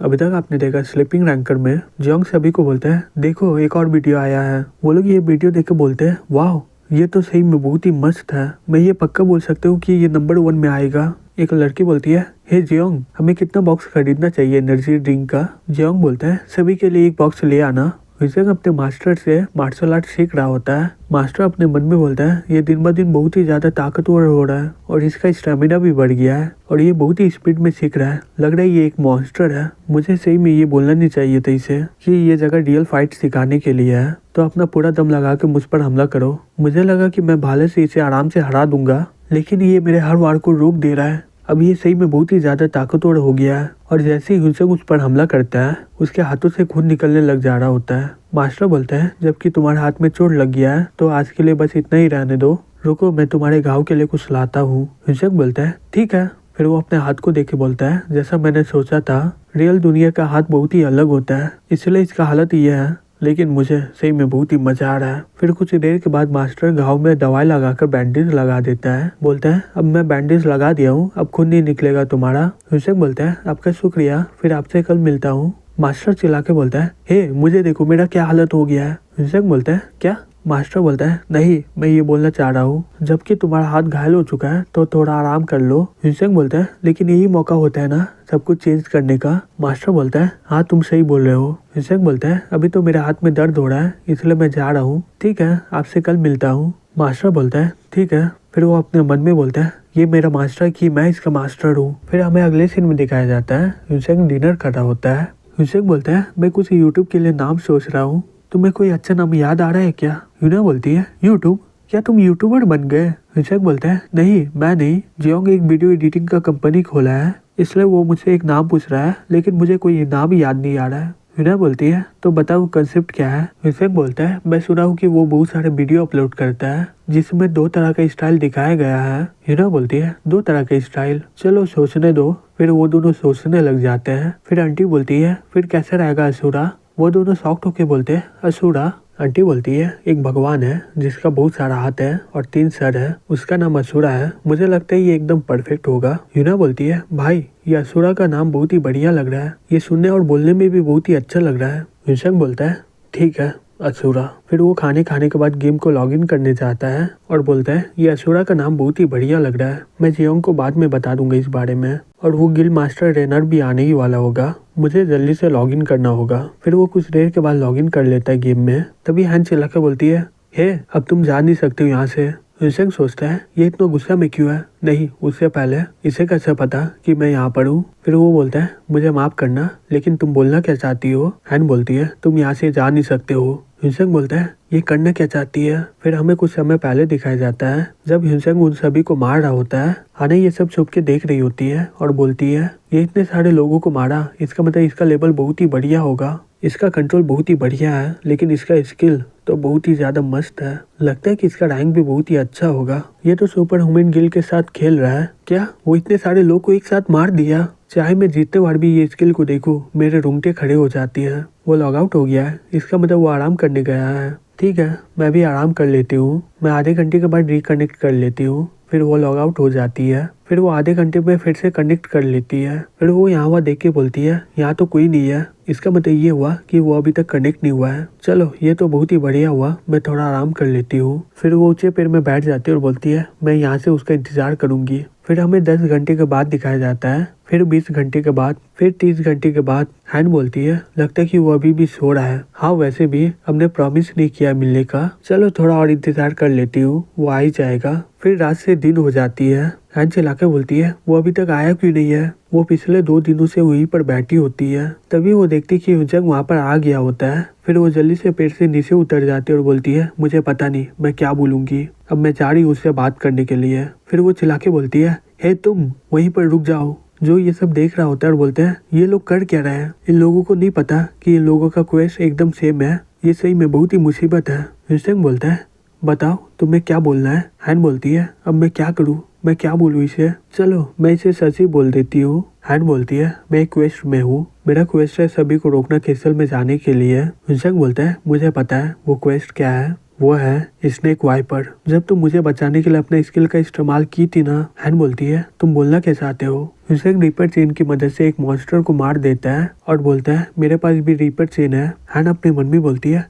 अभी तक आपने देखा स्लीपिंग रैंकर में जियोंग सभी को बोलता है देखो एक और वीडियो आया है। वो लोग ये वीडियो देख के बोलते हैं वाह ये तो सही में बहुत ही मस्त है, मैं ये पक्का बोल सकता हूँ कि ये नंबर 1 में आएगा। एक लड़की बोलती है हे जियोंग हमें कितना बॉक्स खरीदना चाहिए एनर्जी ड्रिंक का। जियोंग बोलता है सभी के लिए एक बॉक्स ले आना। विजय अपने मास्टर से मार्शल आर्ट सीख रहा होता है। मास्टर अपने मन में बोलता है ये दिन ब दिन बहुत ही ज्यादा ताकतवर हो रहा है और इसका स्टेमिना भी बढ़ गया है और ये बहुत ही स्पीड में सीख रहा है, लग रहा है ये एक मॉन्स्टर है। मुझे सही में ये बोलना नहीं चाहिए था इसे कि ये जगह रियल फाइट सिखाने के लिए है, तो अपना पूरा दम लगा के मुझ पर हमला करो। मुझे लगा कि मैं भाले से इसे आराम से हरा दूंगा, लेकिन ये मेरे हर वार को रोक दे रहा है। अब ये सही में बहुत ही ज्यादा ताकतवर हो गया है और जैसे ही हुसैन उस पर हमला करता है उसके हाथों से खून निकलने लग जा रहा होता है। मास्टर बोलता है जबकि तुम्हारे हाथ में चोट लग गया है तो आज के लिए बस इतना ही रहने दो, रुको मैं तुम्हारे घाव के लिए कुछ लाता हूँ। हुसैन बोलता है ठीक है। फिर वो अपने हाथ को देख के बोलता है जैसा मैंने सोचा था, रियल दुनिया का हाथ बहुत ही अलग होता है इसलिए इसका हालत ये है, लेकिन मुझे सही में बहुत ही मजा आ रहा है। फिर कुछ देर के बाद मास्टर घाव में दवाई लगाकर बैंडेज लगा देता है। बोलता है अब मैं बैंडेज लगा दिया हूँ, अब खून नहीं निकलेगा तुम्हारा। हुसैन बोलता है आपका शुक्रिया, फिर आपसे कल मिलता हूँ। मास्टर चिल्ला के बोलता है हे मुझे देखो मेरा क्या हालत हो गया है। हुसैन बोलता है क्या? मास्टर बोलता है नहीं मैं ये बोलना चाह रहा हूँ जबकि तुम्हारा हाथ घायल हो चुका है तो थोड़ा आराम कर लो। हुसैन बोलता है लेकिन यही मौका होता है ना सब कुछ चेंज करने का। मास्टर बोलता है हाँ तुम सही बोल रहे हो। हुसैन बोलता है अभी तो मेरे हाथ में दर्द हो रहा है इसलिए मैं जा रहा हूँ, ठीक है आपसे कल मिलता हूँ। मास्टर बोलता है ठीक है। फिर वो अपने मन में बोलता है ये मेरा मास्टर कि मैं इसका मास्टर हूँ। फिर हमें अगले सीन में दिखाया जाता है हुसैन डिनर कर रहा होता है। हुसैन बोलता है मैं कुछ यूट्यूब के लिए नाम सोच रहा हूँ, तुम्हें कोई अच्छा नाम याद आ रहा है क्या? यूना बोलती है यूट्यूब, क्या तुम यूट्यूबर बन गए? हुसैन बोलता है नहीं मैं नहीं, जियोंग एक वीडियो एडिटिंग का कंपनी खोला है इसलिए वो मुझसे एक नाम पूछ रहा है लेकिन मुझे कोई नाम याद नहीं आ रहा है। यूना बोलती है तो बताओ कंसेप्ट क्या है? हुसैन बोलता है मैं सुना हूँ कि वो बहुत सारे वीडियो अपलोड करता है जिसमें 2 तरह का स्टाइल दिखाया गया है। यूना बोलती है 2 तरह का स्टाइल, चलो सोचने दो। फिर वो दोनों सोचने लग जाते हैं। फिर आंटी बोलती है फिर कैसे रहेगा असुरा? वो दोनों शॉक्ड होके बोलते हैं असुरा? आंटी बोलती है एक भगवान है जिसका बहुत सारा हाथ है और 3 सर है, उसका नाम असुरा है, मुझे लगता है ये एकदम परफेक्ट होगा। यूना बोलती है भाई ये असुरा का नाम बहुत ही बढ़िया लग रहा है, ये सुनने और बोलने में भी बहुत ही अच्छा लग रहा है। हुसैन बोलता है ठीक है असुरा। फिर वो खाने के बाद गेम को लॉगिन करने जाता है और बोलता है ये असुरा का नाम बहुत ही बढ़िया लग रहा है, मैं जियोंग को बाद में बता दूंगा इस बारे में, और वो गिल्ड मास्टर रेनर भी आने ही वाला होगा, मुझे जल्दी से लॉगिन करना होगा। फिर वो कुछ देर के बाद लॉगिन कर लेता है गेम में। तभी हैन चिल्ला के बोलती है हे अब तुम जा नहीं सकते हो यहाँ से। हुसैन सोचता है ये इतना गुस्सा में क्यों है, नहीं उससे पहले इसे कैसे पता कि मैं यहाँ पर हूँ। फिर वो बोलता है मुझे माफ करना लेकिन तुम बोलना क्या चाहती हो? हैन बोलती है तुम यहाँ से जा नहीं सकते हो। हुसैन बोलता है ये करना क्या चाहती है? फिर हमें कुछ समय पहले दिखाया जाता है जब हुसैन उन सभी को मार रहा होता है। हाना ये सब छुप के देख रही होती है और बोलती है ये इतने सारे लोगों को मारा, इसका मतलब इसका लेवल बहुत ही बढ़िया होगा, इसका कंट्रोल बहुत ही बढ़िया है, लेकिन इसका स्किल तो बहुत ही ज्यादा मस्त है, लगता है कि इसका रैंक भी बहुत ही अच्छा होगा। ये तो सुपर ह्यूमन गिल्ड के साथ खेल रहा है क्या? वो इतने सारे लोग को एक साथ मार दिया, चाहे मैं जीतते बार भी ये स्किल को देखूं मेरे रोंगटे खड़े हो जाती हैं। वो लॉग आउट हो गया है, इसका मतलब वो आराम करने गया है, ठीक है मैं भी आराम कर लेती हूँ, मैं आधे घंटे के बाद रिकनेक्ट कर लेती हूँ। फिर वो लॉग आउट हो जाती है। फिर वो आधे घंटे में फिर से कनेक्ट कर लेती है। फिर वो यहाँ हुआ देख के बोलती है यहाँ तो कोई नहीं है, इसका मतलब ये हुआ कि वो अभी तक कनेक्ट नहीं हुआ है, चलो ये तो बहुत ही बढ़िया हुआ, मैं थोड़ा आराम कर लेती हूँ। फिर वो ऊंचे पेड़ में बैठ जाती है और बोलती है मैं यहाँ से उसका इंतजार करूंगी। फिर हमें 10 घंटे के बाद दिखाया जाता है, फिर 20 घंटे के बाद, फिर 30 घंटे के बाद। हैन बोलती है लगता है कि वो अभी भी सो रहा है, हाँ वैसे भी हमने प्रॉमिस नहीं किया मिलने का, चलो थोड़ा और इंतजार कर लेती हूँ, वो आ ही जाएगा। फिर रात से दिन हो जाती है। हैन चिल्ला के बोलती है वो अभी तक आया क्यों नहीं है? वो पिछले 2 दिनों से वहीं पर बैठी होती है। तभी वो देखती कि हुजंग वहाँ पर आ गया होता है। फिर वो जल्दी से पेड़ से नीचे उतर जाती है और बोलती है मुझे पता नहीं मैं क्या बोलूंगी, अब मैं जा रही हूँ उससे बात करने के लिए। फिर वो चिल्ला के बोलती है हे तुम वहीं पर रुक जाओ। जो ये सब देख रहा होता है और बोलते हैं ये लोग कर क्या रहे हैं, इन लोगों को नहीं पता कि इन लोगों का क्वेस्ट एकदम सेम है, ये सही में बहुत ही मुसीबत है। हुसैन बोलता है बताओ तुम्हें क्या बोलना है? हैन बोलती है अब मैं क्या करूँ, मैं क्या बोलूँ इसे, चलो मैं इसे सच ही बोल देती हूँ। हैन बोलती है मैं एक क्वेस्ट में हूँ, मेरा क्वेस्ट है सभी को रोकना क्रिस्टल में जाने के लिए। हुसैन बोलता है मुझे पता है वो क्वेस्ट क्या है, वो है स्नेक वाइपर। जब तुम मुझे बचाने के लिए अपने स्किल का इस्तेमाल की थी ना, हैन बोलती है तुम बोलना क्या चाहते हो। ह्यूसेंग रीपर चेन की मदद से एक मॉन्स्टर को मार देता है और बोलता है मेरे पास भी रीपर चेन है। हैन अपने मन में बोलती है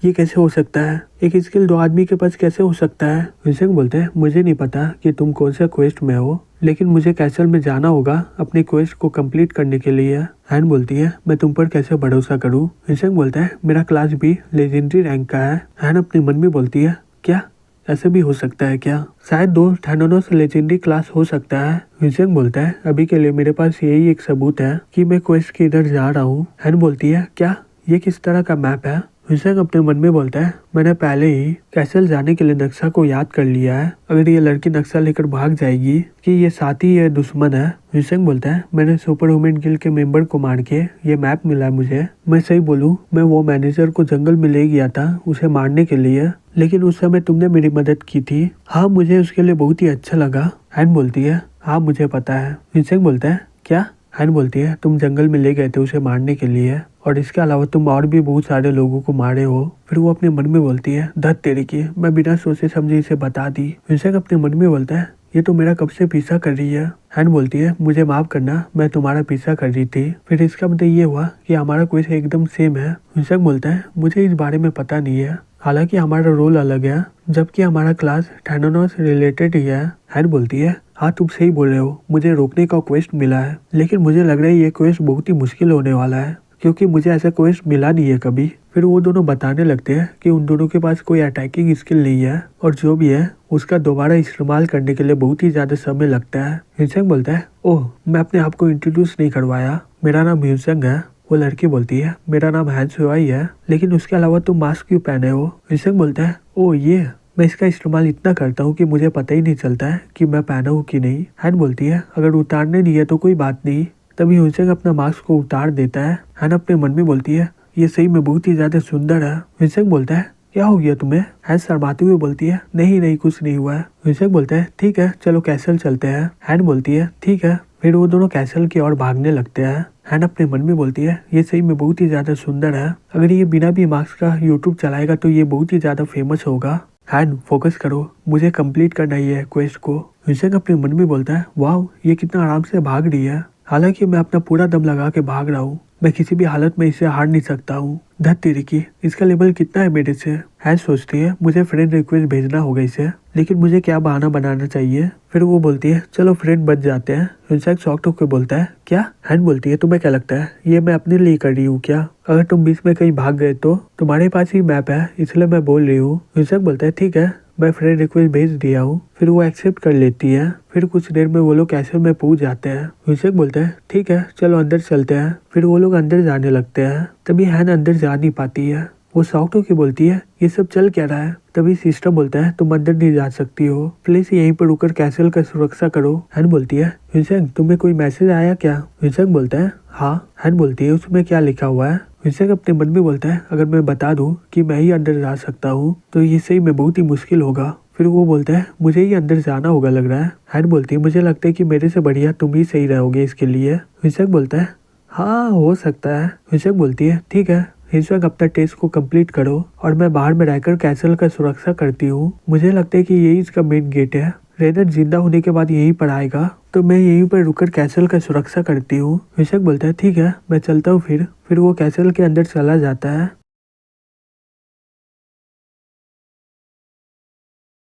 ये कैसे हो सकता है, एक स्किल 2 आदमी के पास कैसे हो सकता है। ह्यूसेंग बोलते हैं मुझे नहीं पता कि तुम कौन सा क्वेस्ट में हो, लेकिन मुझे कैसल में जाना होगा अपनी क्वेस्ट को कंप्लीट करने के लिए। हैन बोलती है मैं तुम पर कैसे भरोसा करूं। ह्यूसेंग बोलता है मेरा क्लास भी लेजेंडरी रैंक का है। हैन अपने मन में बोलती है क्या ऐसे भी हो सकता है क्या, शायद 2 थैनोस लेजेंडरी क्लास हो सकता है। ह्यूसेंग बोलता है अभी के लिए मेरे पास यही एक सबूत है कि मैं क्वेस्ट के इधर जा रहा हूँ। हैन बोलती है क्या ये किस तरह का मैप है। ह्यूसेंग अपने मन में बोलता है मैंने पहले ही कैसल जाने के लिए नक्शा को याद कर लिया है, अगर ये लड़की नक्शा लेकर भाग जाएगी कि ये साथी या दुश्मन है। ह्यूसेंग बोलता है मैंने सुपर वुमेन गिल्ड के मेंबर को मार के ये मैप मिला है मुझे। मैं सही बोलूं मैं वो मैनेजर को जंगल में ले गया था उसे मारने के लिए, लेकिन उस समय तुमने मेरी मदद की थी। हाँ मुझे उसके लिए बहुत ही अच्छा लगा। हैन बोलती है हाँ मुझे पता है। ह्यूसेंग बोलता है क्या। हैन बोलती है तुम जंगल में ले गए थे उसे मारने के लिए और इसके अलावा तुम और भी बहुत सारे लोगों को मारे हो। फिर वो अपने मन में बोलती है धत तेरे की, मैं बिना सोचे समझे इसे बता दी। ह्यूसेंग अपने मन में बोलता है ये तो मेरा कब से पीछा कर रही है। हैन बोलती है मुझे माफ करना मैं तुम्हारा पीछा कर रही थी। फिर इसका मतलब ये हुआ कि हमारा क्वेस्ट एकदम सेम है। ह्यूसेंग बोलता है मुझे इस बारे में पता नहीं है, हालांकि हमारा रोल अलग है जबकि हमारा क्लास थैनोस रिलेटेड ही है। हैन बोलती है हाँ तुम सही बोल रहे हो, मुझे रोकने का क्वेस्ट मिला है, लेकिन मुझे लग रहा है ये क्वेस्ट बहुत ही मुश्किल होने वाला है क्योंकि मुझे ऐसा क्वेस्ट मिला नहीं है कभी। फिर वो दोनों बताने लगते हैं कि उन दोनों के पास कोई अटैकिंग स्किल नहीं है और जो भी है उसका दोबारा इस्तेमाल करने के लिए बहुत ही ज्यादा समय लगता है। ह्यूसेंग बोलता है ओह मैं अपने आप को इंट्रोड्यूस नहीं करवाया, मेरा नाम ह्यूसेंग है। वो लड़की बोलती है मेरा नाम हैन सुआई है, लेकिन उसके अलावा तुम मास्क क्यों पहने हो। ह्यूसेंग बोलता है ओह ये मैं इसका इस्तेमाल इतना करता हूँ कि मुझे पता ही नहीं चलता है कि मैं पहना हूँ कि नहीं। हैन बोलती है अगर उतारने नहीं है तो कोई बात नहीं। तभी ह्यूसेंग अपना मास्क को उतार देता है। हैन अपने मन में बोलती है ये सही में बहुत ही ज्यादा सुंदर है। ह्यूसेंग बोलता है क्या हो गया तुम्हें। हैन शर्माते हुए बोलती है नहीं कुछ नहीं हुआ है। ह्यूसेंग बोलता है ठीक है चलो कैसल चलते हैं। हैन बोलती है ठीक है। फिर वो दोनों कैसल की ओर भागने लगते हैं। हैन अपने मन में बोलती है ये सही में बहुत ही ज्यादा सुंदर है, अगर ये बिना भी मास्क का यूट्यूब चलाएगा तो ये बहुत ही ज्यादा फेमस होगा। हैन फोकस करो मुझे कंप्लीट करना ही है क्वेस्ट को। ह्यूसेंग अपने मन में बोलता है वाह ये कितना आराम से भाग रही है, हालांकि मैं अपना पूरा दम लगा के भाग रहा हूँ, मैं किसी भी हालत में इसे हार नहीं सकता हूँ। धत तेरी की, इसका लेवल कितना है मेरे से। हैन सोचती है मुझे फ्रेंड रिक्वेस्ट भेजना होगा इसे, लेकिन मुझे क्या बहाना बनाना चाहिए। फिर वो बोलती है चलो फ्रेंड बच जाते हैं। ह्यूसेंग शॉक्ड होकर बोलता है क्या। हैन बोलती है तुम्हें क्या लगता है ये मैं अपने लिए कर रही हूँ क्या, अगर तुम बीच में कहीं भाग गए तो तुम्हारे पास ही मैप है इसलिए मैं बोल रही हूँ। ह्यूसेंग बोलता है ठीक है मैं फ्रेंड रिक्वेस्ट भेज दिया हूँ। फिर वो एक्सेप्ट कर लेती है। फिर कुछ देर में वो लोग कैसल में पहुंच जाते हैं। ह्यूसेंग बोलते हैं ठीक है चलो अंदर चलते हैं। फिर वो लोग अंदर जाने लगते हैं। तभी हैन अंदर जा नहीं पाती है, वो शॉक्ड होकर बोलती है ये सब चल क्या रहा है। तभी सिस्टम बोलता है तुम अंदर नहीं जा सकती हो, प्लीज यहीं पर रुकर कैसल का सुरक्षा करो। हैन बोलती है ह्यूसेंग तुम्हें कोई मैसेज आया क्या। ह्यूसेंग बोलता है हाँ। हैन बोलती है उसमें क्या लिखा हुआ है। ह्यूसेंग अपने मन में बोलता है अगर मैं बता दूं कि मैं ही अंदर जा सकता हूँ तो ये सही में बहुत ही मुश्किल होगा। फिर वो बोलता है मुझे ही अंदर जाना होगा लग रहा है। हैन बोलती है मुझे लगता है कि मेरे से बढ़िया तुम ही सही रहोगे इसके लिए। ह्यूसेंग बोलता है हाँ हो सकता है। ह्यूसेंग बोलती है ठीक है ह्यूसेंग अपना टेस्ट को कंप्लीट करो और मैं बाहर में रहकर कैसल का सुरक्षा करती हूँ। मुझे लगता है कि यही इसका मेन गेट है, रेनर जिंदा होने के बाद यहीं पर आएगा तो मैं यहीं पर रुककर कैसल का सुरक्षा करती हूँ। ह्यूसेंग बोलता है ठीक है मैं चलता हूँ। फिर वो कैसल के अंदर चला जाता है।